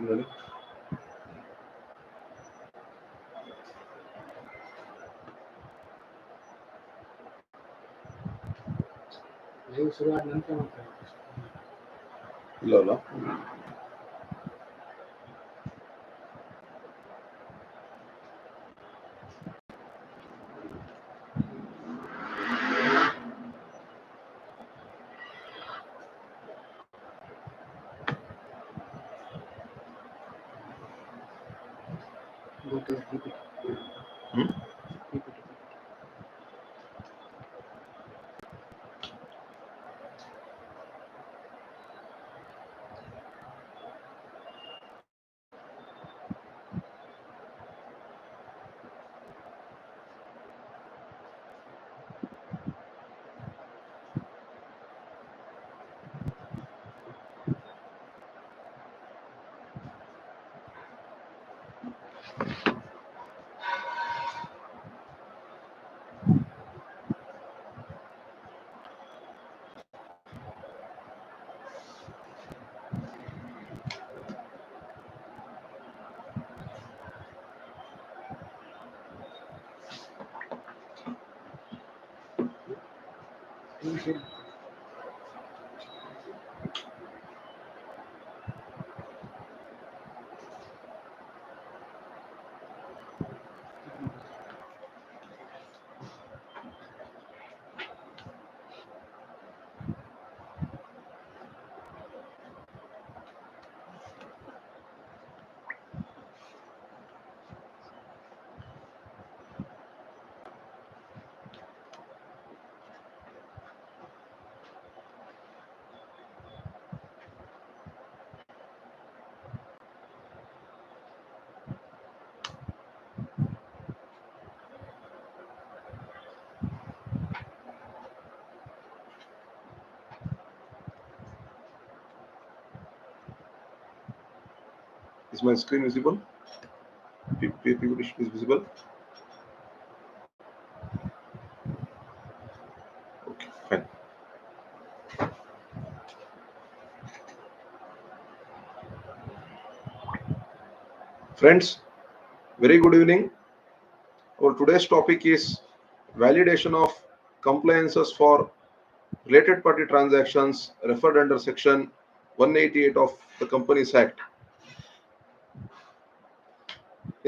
Really? सुरुवात नंतर होतं. ಇಲ್ಲ Go to PPT. PPT. Is my screen visible? PPT is visible? Okay, fine. Friends, very good evening. Our today's topic is validation of compliances for related party transactions referred under section 188 of the Companies Act.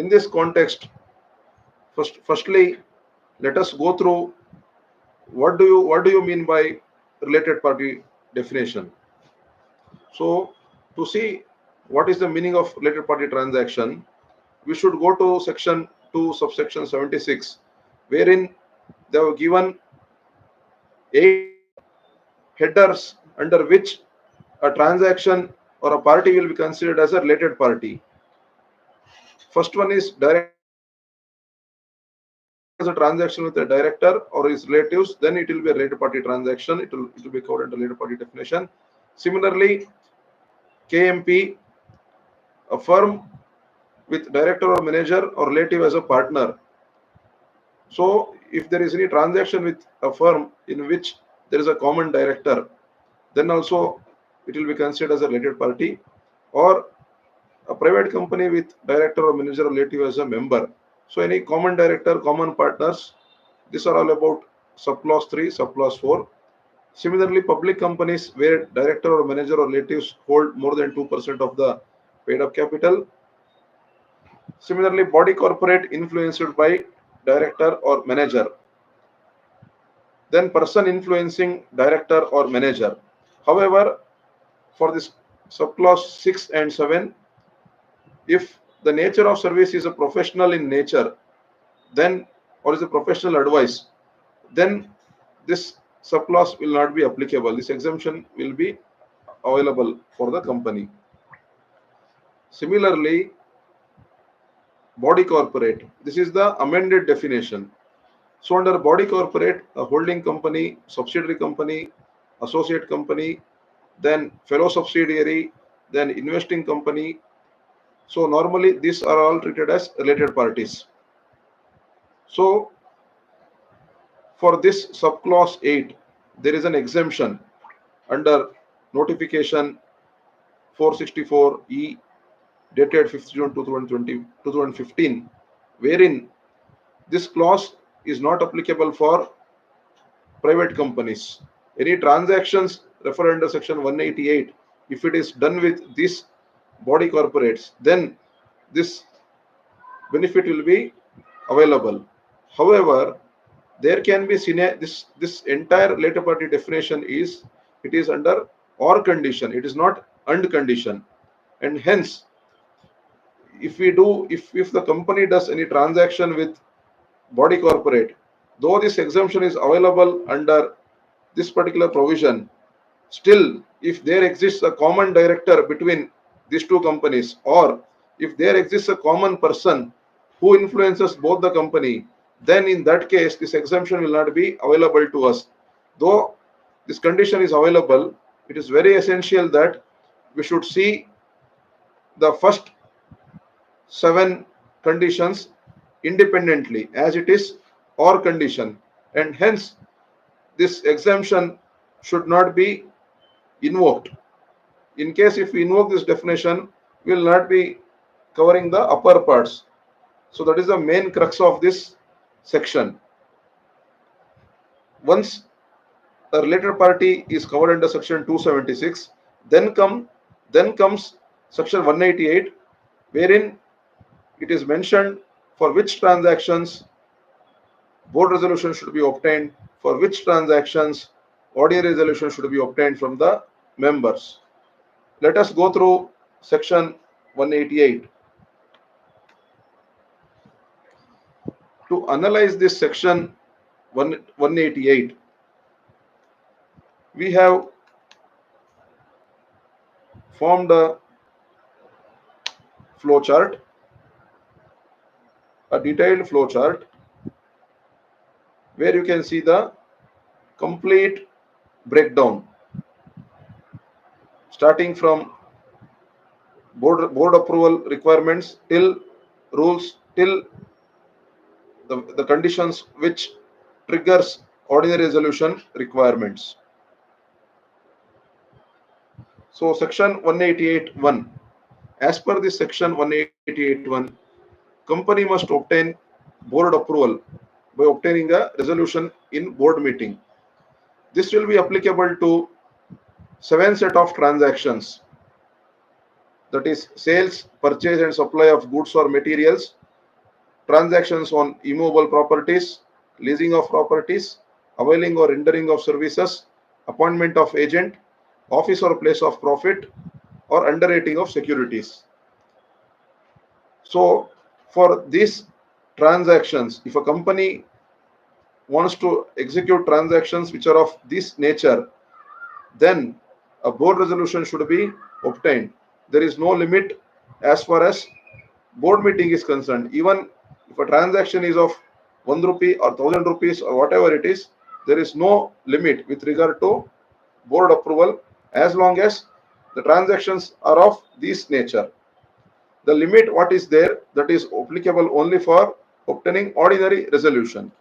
In this context, firstly, let us go through what do you mean by related party definition. So, to see what is the meaning of related party transaction, we should go to section 2 subsection 76, wherein they have given 8 headers under which a transaction or a party will be considered as a related party. First one is direct as a transaction with a director or his relatives, then it will be a related party transaction. It will be covered under related party definition. Similarly, KMP, a firm with director or manager or relative as a partner. So, if there is any transaction with a firm in which there is a common director, then also it will be considered as a related party, or a private company with director or manager or relative as a member. So, any common director, common partners, these are all about subclause 3, subclause 4. Similarly, public companies where director or manager or relatives hold more than 2% of the paid up capital. Similarly, body corporate influenced by director or manager. Then person influencing director or manager. However, for this subclause 6 and 7, if the nature of service is a professional in nature, then or is a professional advice, then this subclause will not be applicable. This exemption will be available for the company. Similarly, body corporate, this is the amended definition. So under body corporate, a holding company, subsidiary company, associate company, then fellow subsidiary, then investing company. So normally these are all treated as related parties. So for this subclause 8, there is an exemption under notification 464E dated 5th June 2015, wherein this clause is not applicable for private companies. Any transactions referred under section 188, if it is done with these body corporates, then this benefit will be available. However, there can be this entire related party definition is, it is under or condition, it is not and condition, and hence if the company does any transaction with body corporate, though this exemption is available under this particular provision, still if there exists a common director between these two companies, or if there exists a common person who influences both the company, then in that case this exemption will not be available to us. Though this condition is available, it is very essential that we should see the first 7 conditions independently as it is or condition, and hence this exemption should not be invoked. In case if we invoke this definition, we will not be covering the upper parts. So that is the main crux of this section. Once a related party is covered under section 276, then comes section 188, wherein it is mentioned for which transactions board resolution should be obtained, for which transactions ordinary resolution should be obtained from the members. Let us go through section 188. To analyze this section 188, we have formed a flow chart, a detailed flow chart, where you can see the complete breakdown starting from board approval requirements till rules, till the conditions which triggers ordinary resolution requirements. So section 188.1, as per this section 188.1, company must obtain board approval by obtaining a resolution in board meeting. This will be applicable to 7 set of transactions, that is sales, purchase and supply of goods or materials, transactions on immovable properties, leasing of properties, availing or rendering of services, appointment of agent, office or place of profit, or underwriting of securities. So for these transactions, if a company wants to execute transactions which are of this nature, then a board resolution should be obtained. There is no limit as far as board meeting is concerned. Even if a transaction is of 1 rupee or 1000 rupees or whatever it is, there is no limit with regard to board approval as long as the transactions are of this nature. The limit what is there, that is applicable only for obtaining ordinary resolution.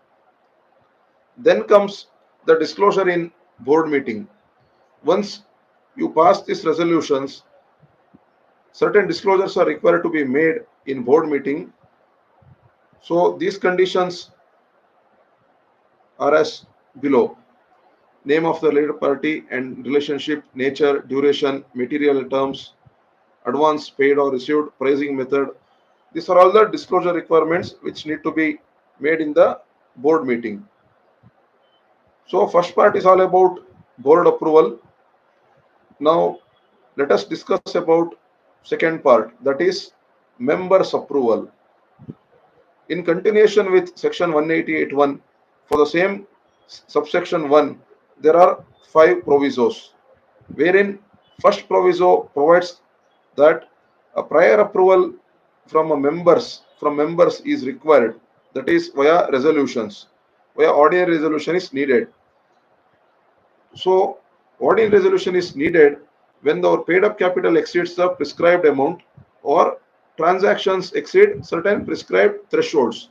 Then comes the disclosure in board meeting. Once you pass these resolutions, certain disclosures are required to be made in board meeting. So these conditions are as below: name of the related party and relationship, nature, duration, material terms, advance paid or received, pricing method. These are all the disclosure requirements which need to be made in the board meeting. So first part is all about board approval. Now let us discuss about second part, that is members approval. In continuation with section 188.1, for the same subsection 1, there are 5 provisos, wherein first proviso provides that a prior approval from members is required, that is via resolutions, where ordinary resolution is needed. So ordinary resolution is needed when the paid up capital exceeds the prescribed amount or transactions exceed certain prescribed thresholds.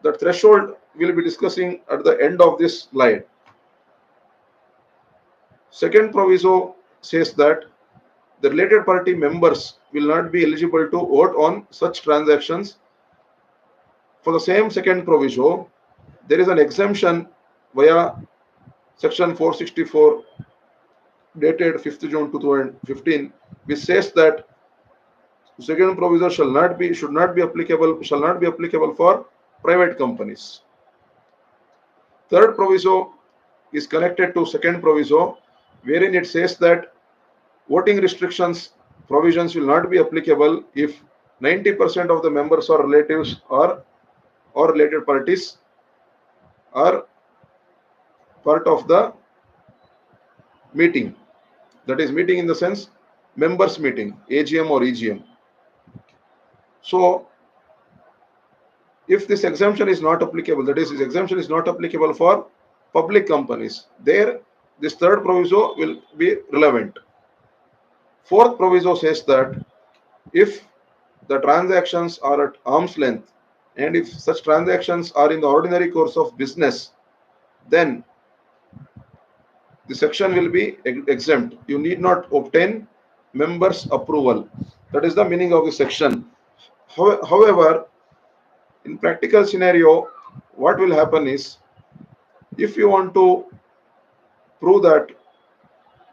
The threshold we'll be discussing at the end of this slide. Second proviso says that the related party members will not be eligible to vote on such transactions. For the same second proviso, there is an exemption via section 464 dated 5th June 2015, which says that second proviso should not be applicable for private companies. Third proviso is connected to second proviso, wherein it says that voting restrictions provisions will not be applicable if 90% of the members or relatives or related parties are part of the meeting. That is meeting in the sense members meeting, AGM or EGM. So if this exemption is not applicable, that is, this exemption is not applicable for public companies, there this third proviso will be relevant. Fourth proviso says that if the transactions are at arm's length and if such transactions are in the ordinary course of business, then the section will be exempt. You need not obtain members' approval. That is the meaning of the section. However, in practical scenario, what will happen is, if you want to prove that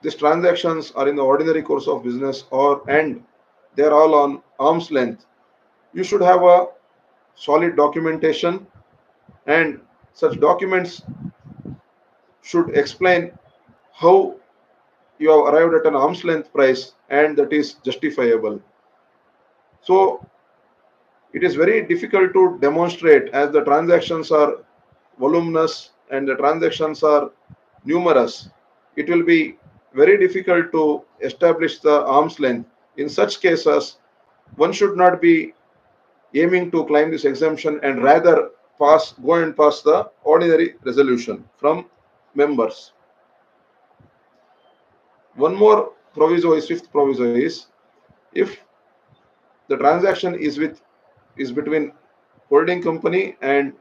these transactions are in the ordinary course of business and they are all on arm's length, you should have a solid documentation, and such documents should explain how you have arrived at an arm's length price and that is justifiable. So it is very difficult to demonstrate, as the transactions are voluminous and the transactions are numerous. It will be very difficult to establish the arm's length. In such cases, one should not be aiming to claim this exemption and rather go and pass the ordinary resolution from members. One more proviso is, fifth proviso is, if the transaction is between holding company and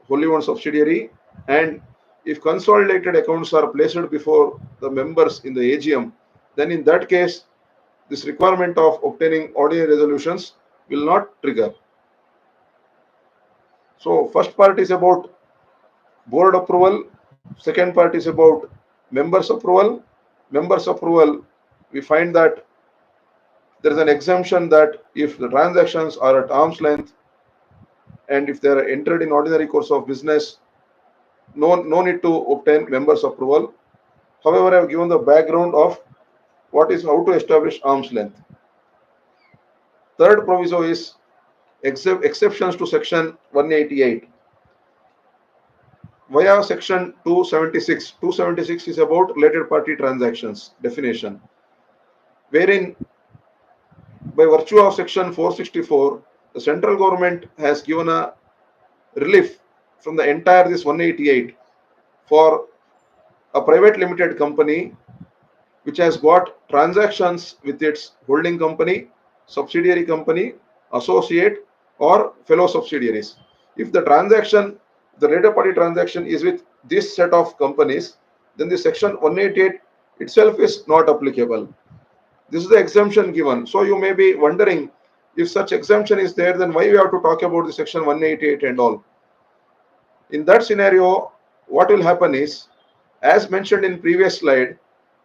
wholly owned subsidiary, and if consolidated accounts are placed before the members in the AGM, then in that case, this requirement of obtaining ordinary resolutions will not trigger. So first part is about board approval, second part is about members approval. Members approval, we find that there is an exemption that if the transactions are at arm's length and if they are entered in ordinary course of business, no need to obtain members approval. However, I have given the background of how to establish arm's length. Third proviso is exceptions to section 188 via section 276. 276 is about related party transactions definition, wherein by virtue of section 464, the central government has given a relief from the entire this 188 for a private limited company which has got transactions with its holding company, subsidiary company, associate or fellow subsidiaries. If the related party transaction is with this set of companies, then the section 188 itself is not applicable. This is the exemption given. So you may be wondering, if such exemption is there, then why we have to talk about the section 188 and all. In that scenario, what will happen is, as mentioned in previous slide,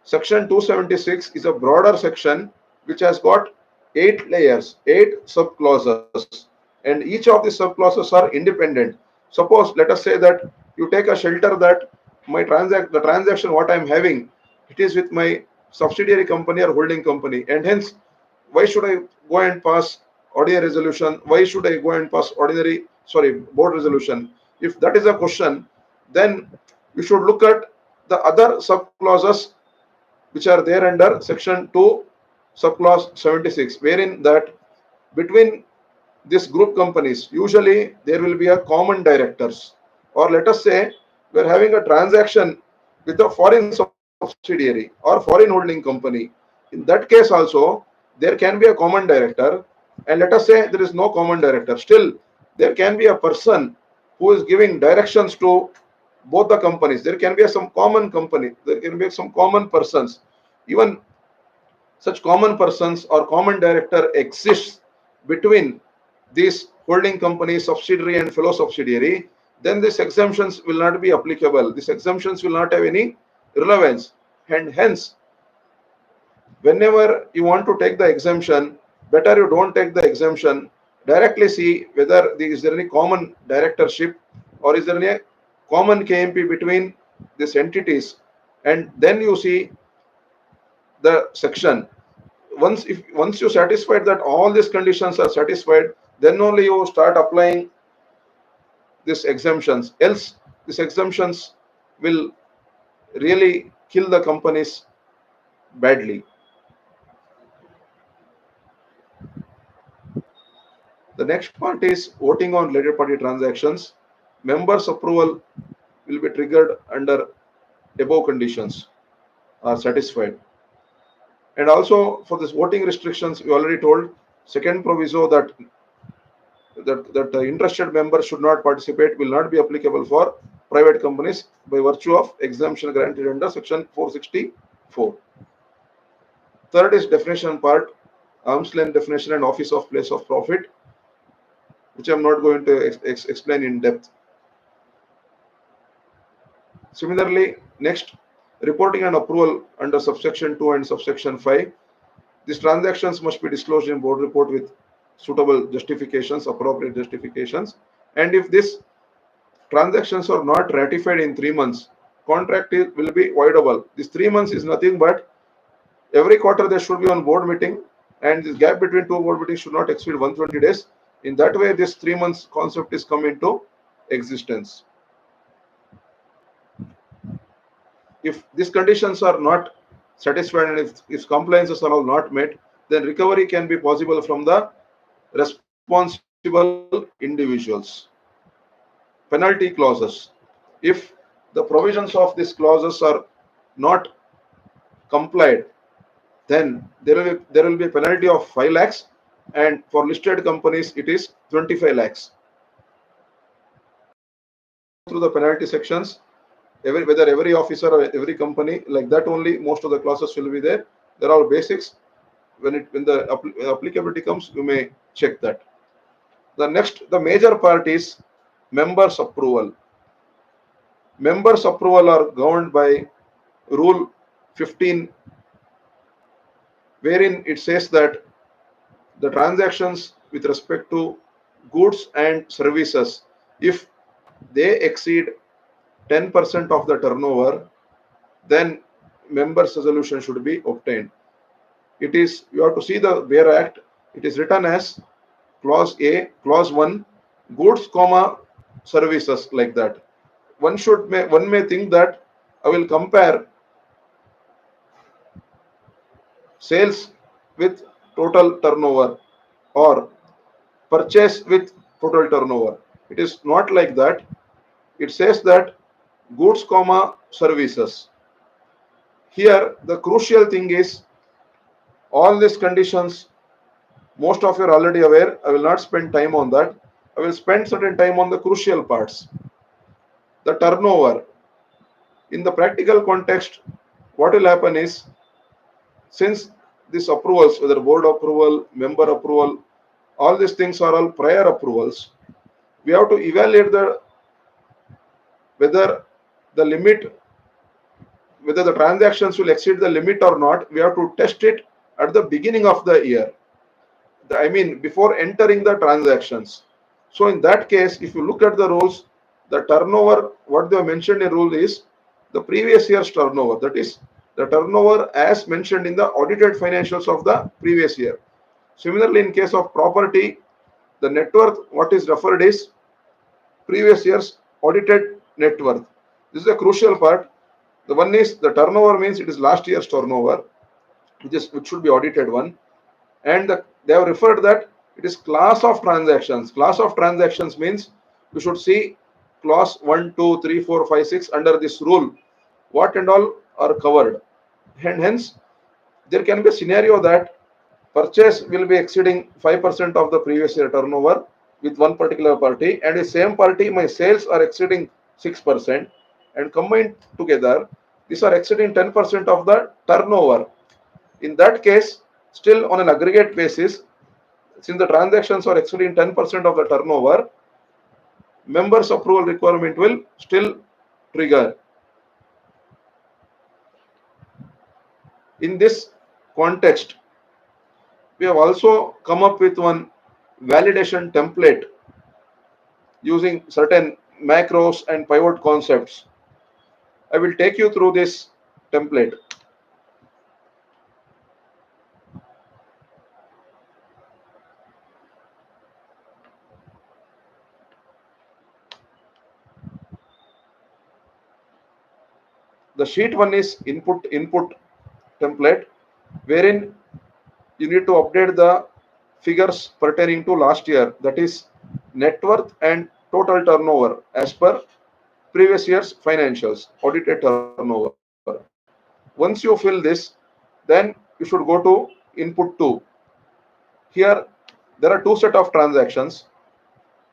section 276 is a broader section which has got 8 layers, 8 subclauses, and each of the subclauses are independent. Suppose, let us say that you take a shelter that the transaction what I am having, it is with my subsidiary company or holding company, and hence why should I go and pass ordinary resolution? Why should I go and pass board resolution? If that is a question, then you should look at the other subclauses which are there under section 2 subclause 76, wherein that between this group companies, usually there will be a common directors, or let us say we are having a transaction with a foreign subsidiary or foreign holding company. In that case also, there can be a common director, and let us say there is no common director. Still, there can be a person who is giving directions to both the companies. There can be some common company. There can be some common persons. Even such common persons or common director exists between these holding company, subsidiary and fellow subsidiary, then these exemptions will not be applicable. These exemptions will not have any relevance. And hence, whenever you want to take the exemption, better you don't take the exemption. Directly see whether is there any common directorship or is there any common KMP between these entities, and then you see the section. Once you satisfied that all these conditions are satisfied, then only you start applying these exemptions. Else, these exemptions will really kill the companies badly. The next part is voting on related party transactions. Members' approval will be triggered under above conditions are satisfied. And also for this voting restrictions, we already told second proviso that the interested members should not participate will not be applicable for private companies by virtue of exemption granted under section 464. Third is definition part, arm's length definition and office of place of profit, which I'm not going to explain in depth. Similarly, next, reporting and approval under subsection 2 and subsection 5. These transactions must be disclosed in board report with suitable justifications, appropriate justifications. And if these transactions are not ratified in 3 months, contract will be voidable. This 3 months is nothing but every quarter there should be one board meeting, and this gap between two board meetings should not exceed 120 days. In that way, this 3 months concept is come into existence. If these conditions are not satisfied and if compliances are all not met, then recovery can be possible from the responsible individuals. Penalty clauses. If the provisions of these clauses are not complied, then there will be a penalty of 5 lakhs, and for listed companies it is 25 lakhs. Through the penalty sections, whether every officer or every company, like that only most of the clauses will be there. There are basics. When the applicability comes, you may check that. The major part is members' approval. Members' approval are governed by Rule 15, wherein it says that the transactions with respect to goods and services, if they exceed 10% of the turnover, then members' resolution should be obtained. It is, you have to see the BEAR Act. It is written as clause A, clause 1, goods, services, like that. One may think that I will compare sales with total turnover or purchase with total turnover. It is not like that. It says that goods, services. Here the crucial thing is all these conditions, most of you are already aware. I will not spend time on that. I will spend certain time on the crucial parts. The turnover. In the practical context, what will happen is, since these approvals, whether board approval, member approval, all these things are all prior approvals, we have to evaluate whether the limit, whether the transactions will exceed the limit or not. We have to test it at the beginning of the year. I mean, before entering the transactions. So in that case, if you look at the rules, the turnover, what they have mentioned in rule is the previous year's turnover. That is the turnover as mentioned in the audited financials of the previous year. Similarly, in case of property, the net worth, what is referred is previous year's audited net worth. This is a crucial part. The one is the turnover means it is last year's turnover, which should be audited one. And they have referred that it is class of transactions. Class of transactions means you should see clause 1, 2, 3, 4, 5, 6 under this rule. What and all are covered. And hence, there can be a scenario that purchase will be exceeding 5% of the previous year turnover with one particular party, and the same party, my sales are exceeding 6%, and combined together, these are exceeding 10% of the turnover. In that case, still on an aggregate basis, since the transactions are exceeding 10% of the turnover, members approval requirement will still trigger. In this context, we have also come up with one validation template using certain macros and pivot concepts. I will take you through this template. The sheet one is input template, wherein you need to update the figures pertaining to last year, that is net worth and total turnover as per previous year's financials, audited turnover. Once you fill this, then you should go to input 2. Here there are two set of transactions.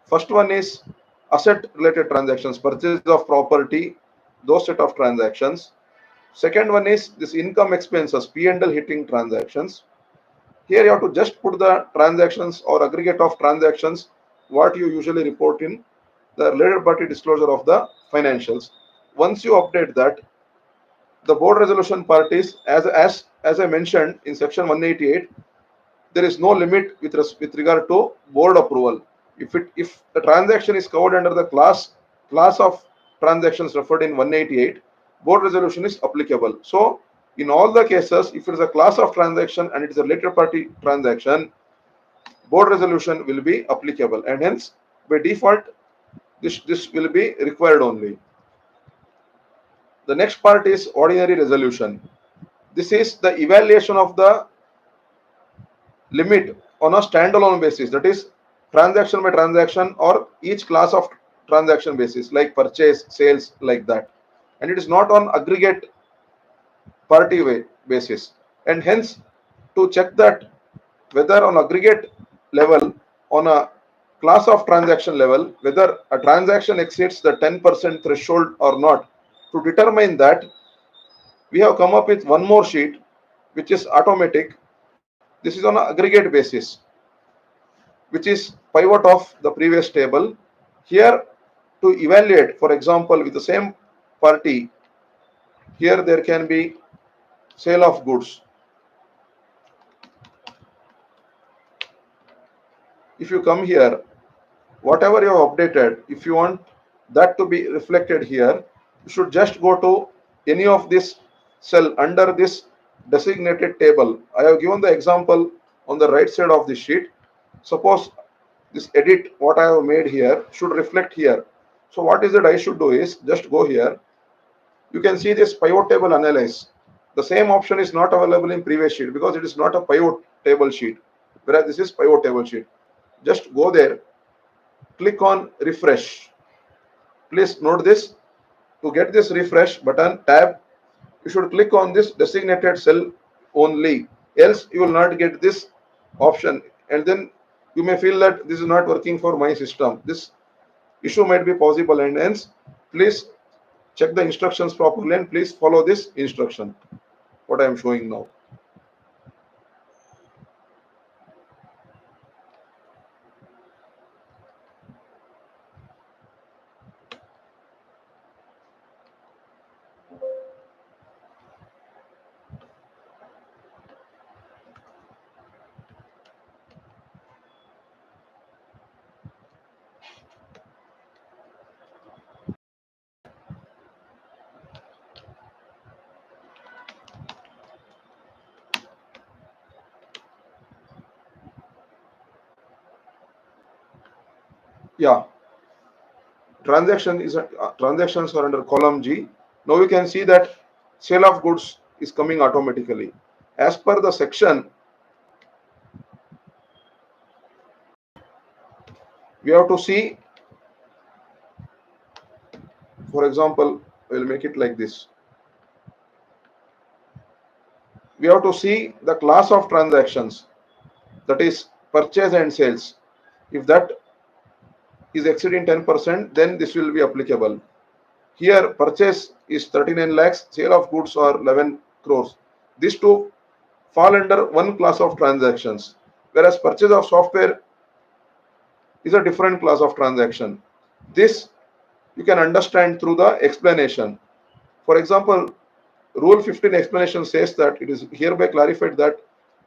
First one is asset related transactions, purchase of property, those set of transactions. Second one is this income expenses, P&L hitting transactions. Here you have to just put the transactions or aggregate of transactions what you usually report in the related party disclosure of the financials. Once you update that, the board resolution parties, as I mentioned in section 188, there is no limit with regard to board approval. If the transaction is covered under the class of transactions referred in 188, board resolution is applicable. So in all the cases, if it is a class of transaction and it is a related party transaction, board resolution will be applicable, and hence by default this will be required only. The next part is ordinary resolution. This is the evaluation of the limit on a standalone basis, that is transaction by transaction or each class of transaction basis, like purchase, sales, like that, and it is not on aggregate party way basis. And hence, to check that whether on aggregate level, on a class of transaction level, whether a transaction exceeds the 10% threshold or not, to determine that, we have come up with one more sheet which is automatic. This is on an aggregate basis, which is pivot of the previous table. Here, to evaluate, for example, with the same party, here there can be sale of goods. If you come here, whatever you have updated, if you want that to be reflected here, you should just go to any of this cell under this designated table. I have given the example on the right side of the sheet. Suppose this edit what I have made here should reflect here. So what is it I should do is just go here. You can see this pivot table analyze. The same option is not available in previous sheet because it is not a pivot table sheet, whereas this is pivot table sheet. Just go there, click on refresh. Please note this, to get this refresh button tab, you should click on this designated cell only, else you will not get this option, and then you may feel that this is not working for my system. This issue might be possible, and hence please check the instructions properly and please follow this instruction what I am showing now. Yeah, transactions are under column G. Now you can see that sale of goods is coming automatically. As per the section, we have to see, for example, we'll make it like this. We have to see the class of transactions, that is purchase and sales. If that is exceeding 10%, then this will be applicable. Here, purchase is 39 lakhs, sale of goods are 11 crores. These two fall under one class of transactions, whereas purchase of software is a different class of transaction. This you can understand through the explanation. For example, Rule 15 explanation says that it is hereby clarified that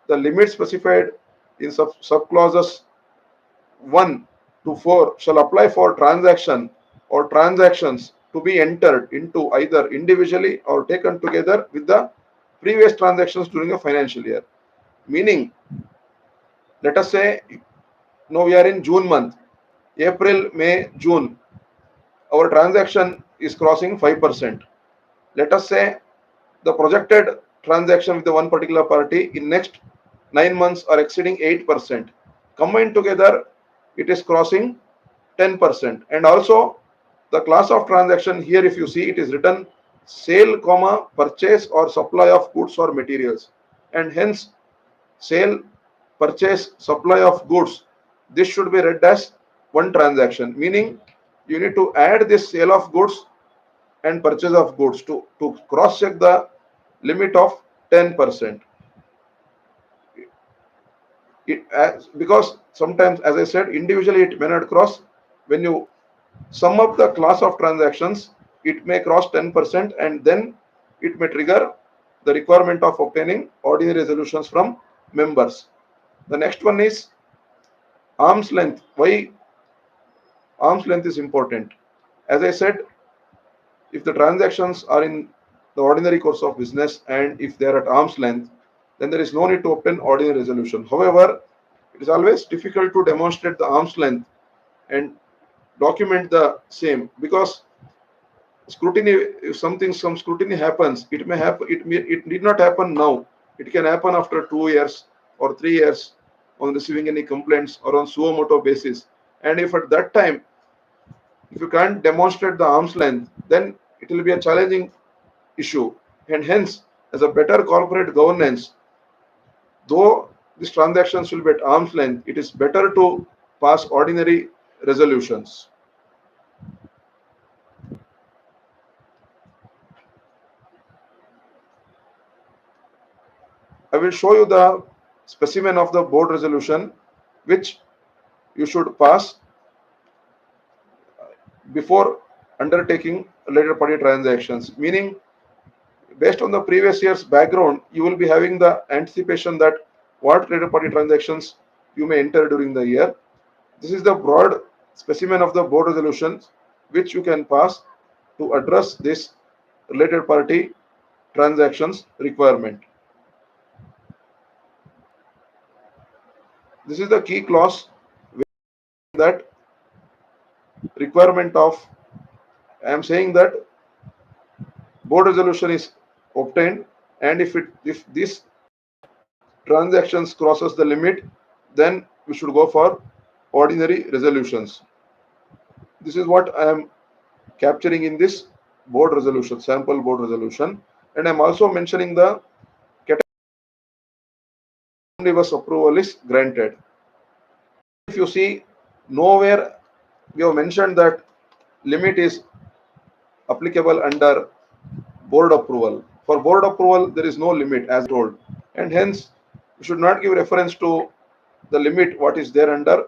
the limit specified in subclauses 1 to 4 shall apply for transaction or transactions to be entered into either individually or taken together with the previous transactions during a financial year. Meaning, let us say now we are in June month, April, May, June, our transaction is crossing 5%. Let us say the projected transaction with the one particular party in next 9 months are exceeding 8%. Combined together, it is crossing 10%. And also the class of transaction here, if you see, it is written sale, comma, purchase or supply of goods or materials. And hence sale, purchase, supply of goods. This should be read as one transaction, meaning you need to add this sale of goods and purchase of goods to cross check the limit of 10%. Because sometimes, as I said, individually it may not cross. When you sum up the class of transactions, it may cross 10%, and then it may trigger the requirement of obtaining ordinary resolutions from members. The next one is arm's length. Why arm's length is important? As I said, if the transactions are in the ordinary course of business and if they are at arm's length, then there is no need to obtain ordinary resolution. However, it is always difficult to demonstrate the arm's length and document the same, because scrutiny, if some scrutiny happens, it may happen, it need not happen now. It can happen after 2 years or 3 years on receiving any complaints or on suo motu basis. And if at that time, if you can't demonstrate the arm's length, then it will be a challenging issue. And hence, as a better corporate governance, though these transactions will be at arm's length, it is better to pass ordinary resolutions. I will show you the specimen of the board resolution which you should pass before undertaking related party transactions. Meaning, based on the previous year's background, you will be having the anticipation that what related party transactions you may enter during the year. This is the broad specimen of the board resolutions which you can pass to address this related party transactions requirement. This is the key clause that requirement of, I am saying that board resolution is obtained, and if this transactions crosses the limit, then we should go for ordinary resolutions. This is what I am capturing in this board resolution, sample board resolution, and I am also mentioning the omnibus approval is granted. If you see, nowhere we have mentioned that limit is applicable under board approval. For board approval, there is no limit as told, and hence you should not give reference to the limit what is there under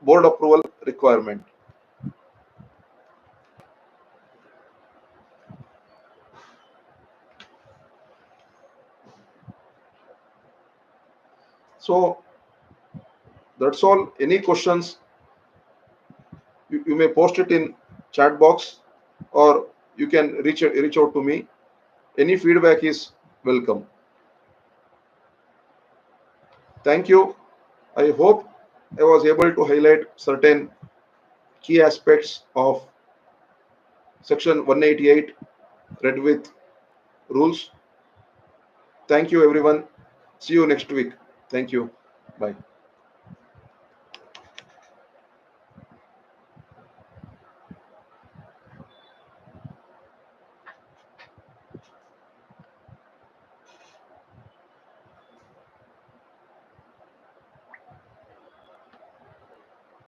board approval requirement. So that's all. Any questions, you may post it in chat box, or you can reach out to me. Any feedback is welcome. Thank you. I hope I was able to highlight certain key aspects of section 188 read with rules. Thank you everyone. See you next week. Thank you. Bye.